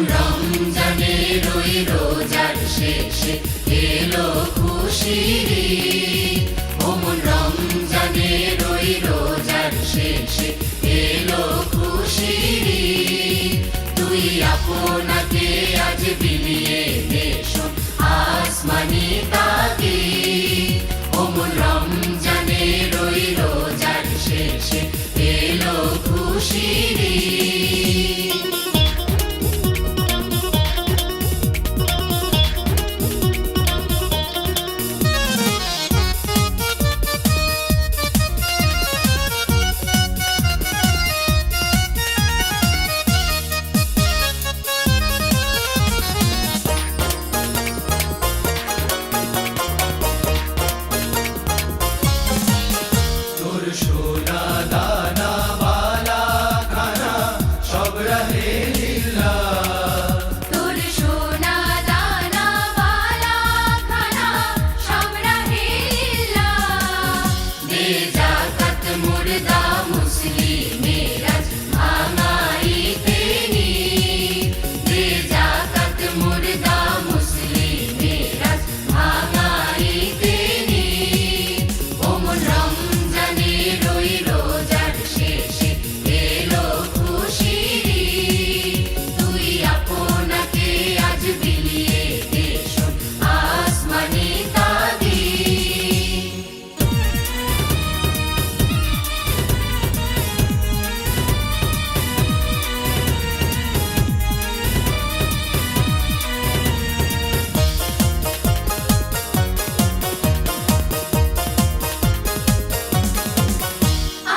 অমন রমজানের ওই রোজার শেষে এলো খুশির ঈদ। অমন রমজানের ওই রোজার শেষে এলো খুশির ঈদ। তুই আপনাকে আজ বিলিয়ে দেশন আসমানি তাগিদ। অমন রমজানের ওই রোজার শেষে এলো খুশির ঈদ। সোনা দানা বালা খানা সব রহে লিল্লাহ। তোর সোনা দানা বালা খানা সব রহে লিল্লাহ। দে যাকাত মুর্দা মুসলিমের আজ ভাঙাইতে নিদ। দে যাকাত মুর্দা মুসলিমের আজ ভাঙাইতে নিদ। অমন রমজানের ওই রোজার শেষে এলো খুশির ঈদ। তুই আপনাকে আজ বিলিয়ে দেশন আসমানি তাগিদ।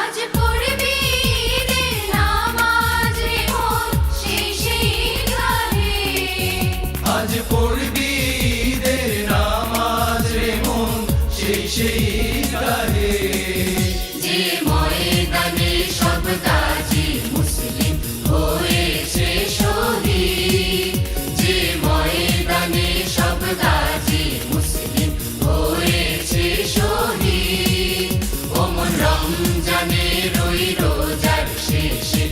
আজ পড়বি ঈদের নামাজ রে মন শেষে ঈদগাহে। আজ পড়বি ঈদের নামাজ রে মন শেষে ঈদগাহে। যে ময়দানে সব গাজী মুসলিম হয়েছে শহীদ। যে ময়দানে সব গাজী মুসলিম হয়েছে শহীদ। অমন রমজানের ওই রোজার শেষে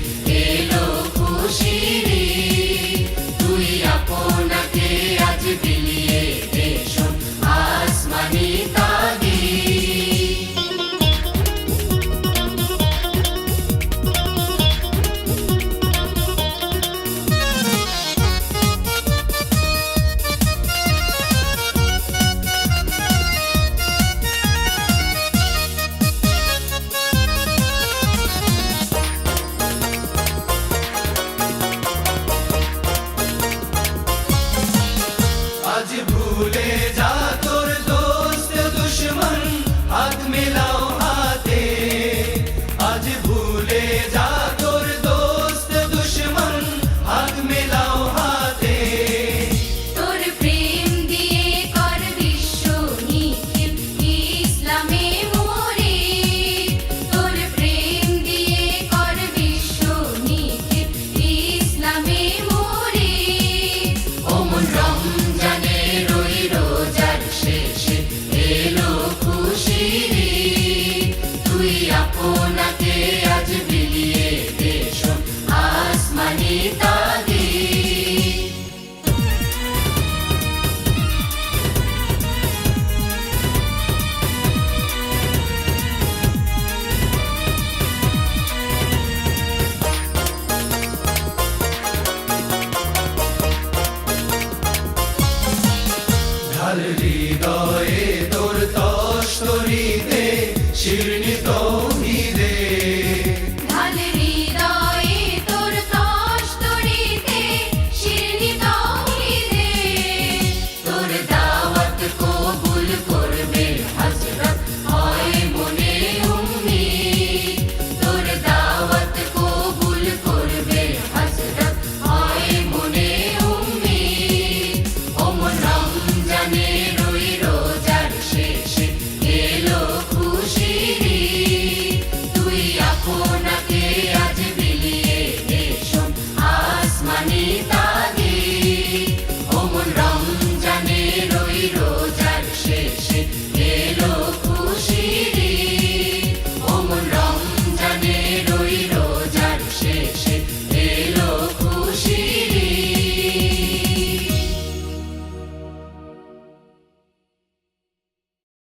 এলো খুশির ঈদ। তুই আপনাকে আজ বিলিয়ে দেশন আসমানি তাগিদ। আজ ভুলে যা তোর দোস্ত দুশ্মন হাত মিলাও হাতে। আজ ভুলে যা তোর দোস্ত দুশ্মন হাত মিলাও হাতে। তোর প্রেম দিয়ে কর বিশ্ব নিখিল ইসলামে মুরিদ। তোর প্রেম দিয়ে কর বিশ্ব নিখিল ইসলামে মুরিদ। অমন রমজানের ওই রোজার শেষে এলো খুশির ঈদ। তুই আপনাকে আজ বিলিয়ে দেশন আসমানি তাগিদ। ঢাল হৃদয়ে তোর তস্তরিতে শিরনি